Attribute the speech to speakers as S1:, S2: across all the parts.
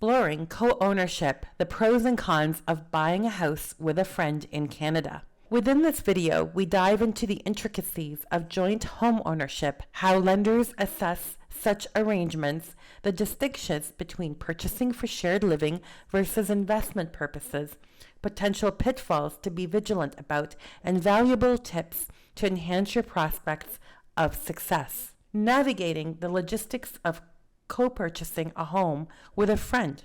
S1: exploring co-ownership, the pros and cons of buying a house with a friend in Canada. Within this video, we dive into the intricacies of joint home ownership, how lenders assess such arrangements, the distinctions between purchasing for shared living versus investment purposes, potential pitfalls to be vigilant about, and valuable tips to enhance your prospects of success. Navigating the logistics of co-purchasing a home with a friend.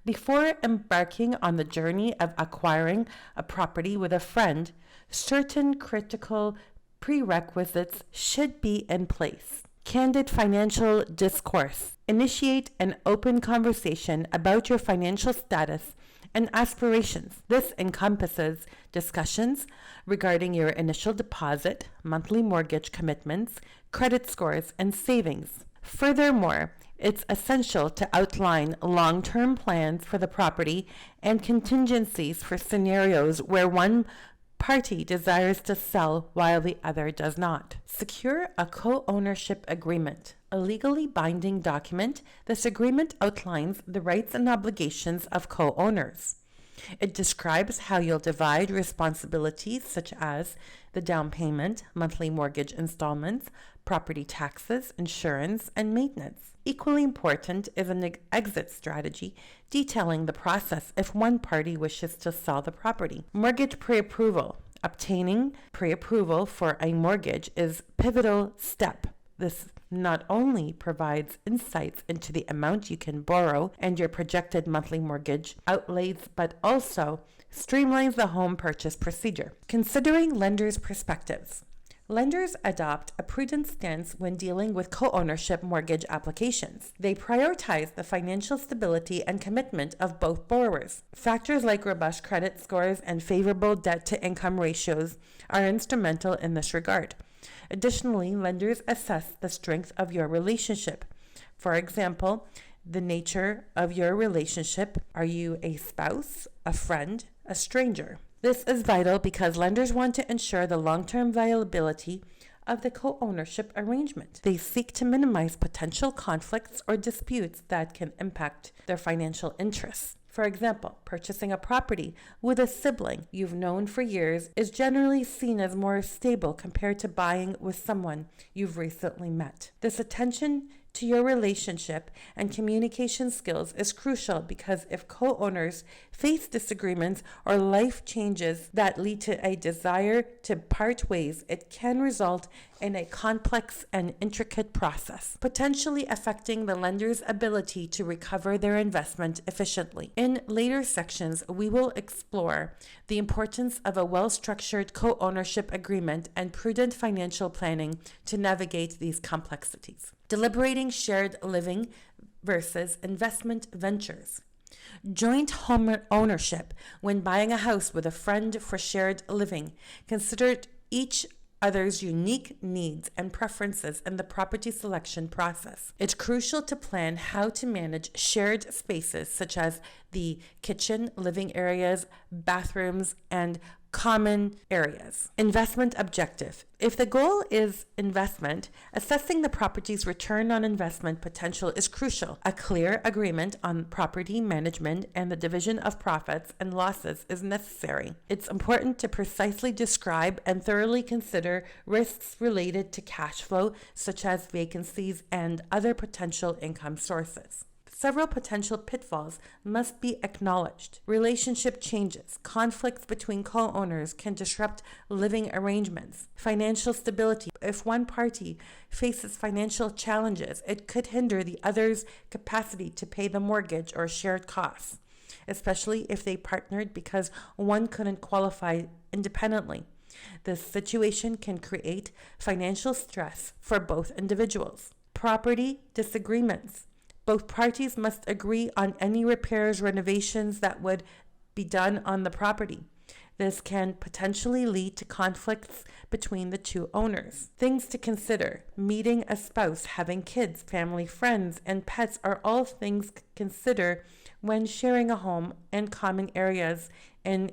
S1: Before embarking on the journey of acquiring a property with a friend, certain critical prerequisites should be in place. Candid financial discourse. Initiate an open conversation about your financial status and aspirations. This encompasses discussions regarding your initial deposit, monthly mortgage commitments, credit scores, and savings. Furthermore, it's essential to outline long-term plans for the property and contingencies for scenarios where one party desires to sell while the other does not. Secure a co-ownership agreement, a legally binding document. This agreement outlines the rights and obligations of co-owners. It describes how you'll divide responsibilities such as the down payment, monthly mortgage installments, property taxes, insurance, and maintenance. Equally important is an exit strategy detailing the process if one party wishes to sell the property. Mortgage pre-approval. Obtaining pre-approval for a mortgage is a pivotal step. This not only provides insights into the amount you can borrow and your projected monthly mortgage outlays, but also streamlines the home purchase procedure. Considering lenders' perspectives. Lenders adopt a prudent stance when dealing with co-ownership mortgage applications. They prioritize the financial stability and commitment of both borrowers. Factors like robust credit scores and favorable debt-to-income ratios are instrumental in this regard. Additionally, lenders assess the strength of your relationship. For example, the nature of your relationship. Are you a spouse, a friend, a stranger? This is vital because lenders want to ensure the long-term viability of the co-ownership arrangement. They seek to minimize potential conflicts or disputes that can impact their financial interests. For example, purchasing a property with a sibling you've known for years is generally seen as more stable compared to buying with someone you've recently met. This attention to your relationship and communication skills is crucial because if co-owners face disagreements or life changes that lead to a desire to part ways, it can result in a complex and intricate process, potentially affecting the lender's ability to recover their investment efficiently. In later sections, we will explore the importance of a well-structured co-ownership agreement and prudent financial planning to navigate these complexities. Deliberating shared living versus investment ventures. Joint home ownership. When buying a house with a friend for shared living, consider each other's unique needs and preferences in the property selection process. It's crucial to plan how to manage shared spaces such as the kitchen, living areas, bathrooms, and common areas. Investment objective. If the goal is investment, assessing the property's return on investment potential is crucial. A clear agreement on property management and the division of profits and losses is necessary. It's important to precisely describe and thoroughly consider risks related to cash flow, such as vacancies and other potential income sources. Several potential pitfalls must be acknowledged. Relationship changes. Conflicts between co-owners can disrupt living arrangements. Financial stability. If one party faces financial challenges, it could hinder the other's capacity to pay the mortgage or shared costs, especially if they partnered because one couldn't qualify independently. This situation can create financial stress for both individuals. Property disagreements. Both parties must agree on any repairs, renovations that would be done on the property. This can potentially lead to conflicts between the two owners. Things to consider. Meeting a spouse, having kids, family, friends, and pets are all things to consider when sharing a home and common areas and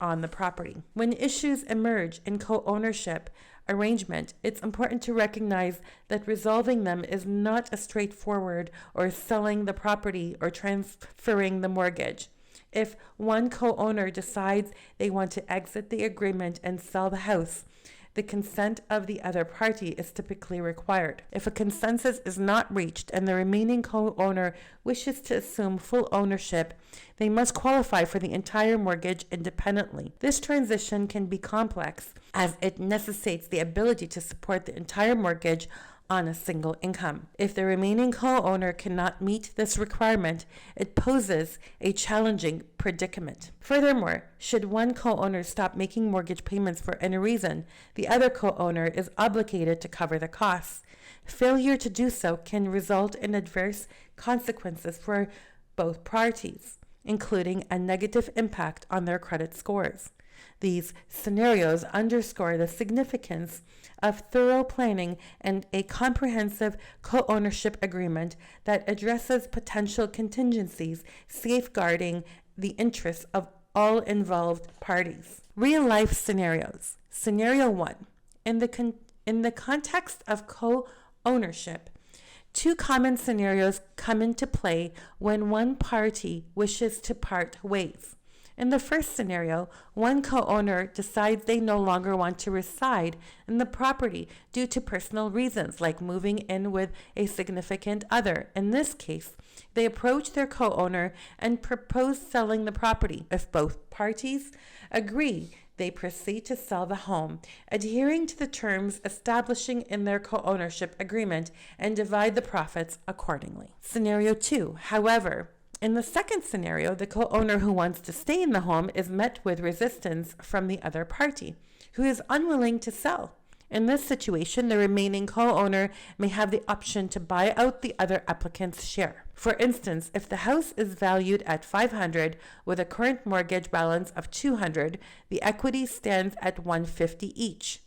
S1: on the property. When issues emerge in co-ownership, arrangement, it's important to recognize that resolving them is not as straightforward or selling the property or transferring the mortgage. If one co-owner decides they want to exit the agreement and sell the house, the consent of the other party is typically required. If a consensus is not reached and the remaining co-owner wishes to assume full ownership, they must qualify for the entire mortgage independently. This transition can be complex as it necessitates the ability to support the entire mortgage on a single income. If the remaining co-owner cannot meet this requirement, it poses a challenging predicament. Furthermore, should one co-owner stop making mortgage payments for any reason, the other co-owner is obligated to cover the costs. Failure to do so can result in adverse consequences for both parties, including a negative impact on their credit scores. These scenarios underscore the significance of thorough planning and a comprehensive co-ownership agreement that addresses potential contingencies, safeguarding the interests of all involved parties. Real-life scenarios. Scenario 1. In the context of co-ownership, two common scenarios come into play when one party wishes to part ways. In the first scenario, one co-owner decides they no longer want to reside in the property due to personal reasons, like moving in with a significant other. In this case, they approach their co-owner and propose selling the property. If both parties agree, they proceed to sell the home, adhering to the terms establishing in their co-ownership agreement, and divide the profits accordingly. Scenario 2, however, in the second scenario, the co-owner who wants to stay in the home is met with resistance from the other party, who is unwilling to sell. In this situation, the remaining co-owner may have the option to buy out the other applicant's share. For instance, if the house is valued at $500 with a current mortgage balance of $200, the equity stands at $150 each.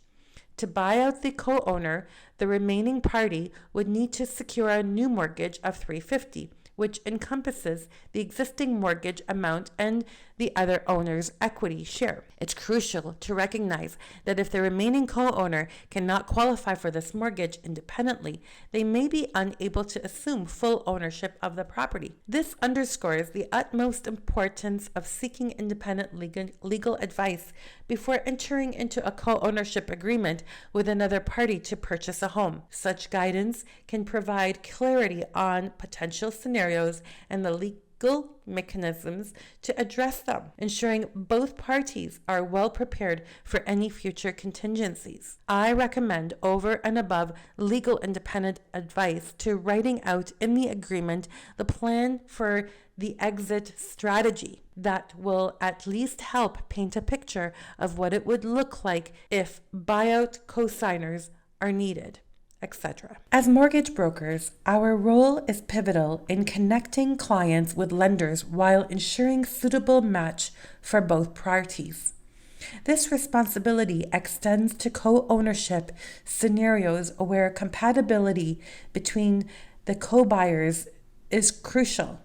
S1: To buy out the co-owner, the remaining party would need to secure a new mortgage of $350, which encompasses the existing mortgage amount and the other owner's equity share. It's crucial to recognize that if the remaining co-owner cannot qualify for this mortgage independently, they may be unable to assume full ownership of the property. This underscores the utmost importance of seeking independent legal advice before entering into a co-ownership agreement with another party to purchase a home. Such guidance can provide clarity on potential scenarios and the legal mechanisms to address them, ensuring both parties are well prepared for any future contingencies. I recommend, over and above legal independent advice, to writing out in the agreement the plan for the exit strategy that will at least help paint a picture of what it would look like if buyout co-signers are needed, etc. As mortgage brokers, our role is pivotal in connecting clients with lenders while ensuring suitable match for both parties. This responsibility extends to co-ownership scenarios where compatibility between the co-buyers is crucial.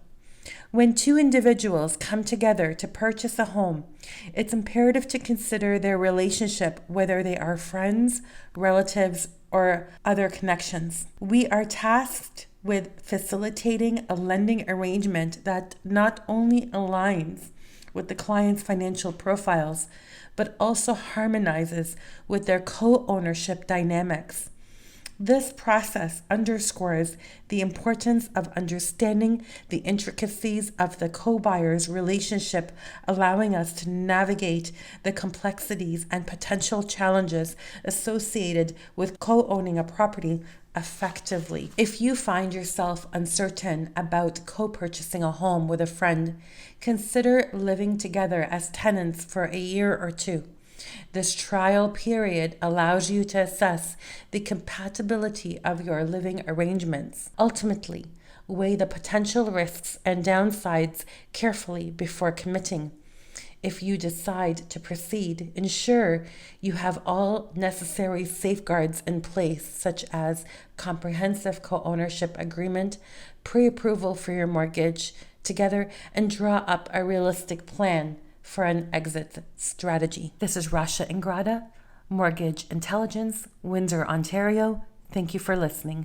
S1: When two individuals come together to purchase a home, it's imperative to consider their relationship, whether they are friends, relatives, or other connections. We are tasked with facilitating a lending arrangement that not only aligns with the client's financial profiles, but also harmonizes with their co-ownership dynamics. This process underscores the importance of understanding the intricacies of the co-buyer's relationship, allowing us to navigate the complexities and potential challenges associated with co-owning a property effectively. If you find yourself uncertain about co-purchasing a home with a friend, consider living together as tenants for a year or two. This trial period allows you to assess the compatibility of your living arrangements. Ultimately, weigh the potential risks and downsides carefully before committing. If you decide to proceed, ensure you have all necessary safeguards in place, such as comprehensive co-ownership agreement, pre-approval for your mortgage together, and draw up a realistic plan for an exit strategy. This is Rasha Ingrata Mortgage Intelligence, Windsor, Ontario. Thank you for listening.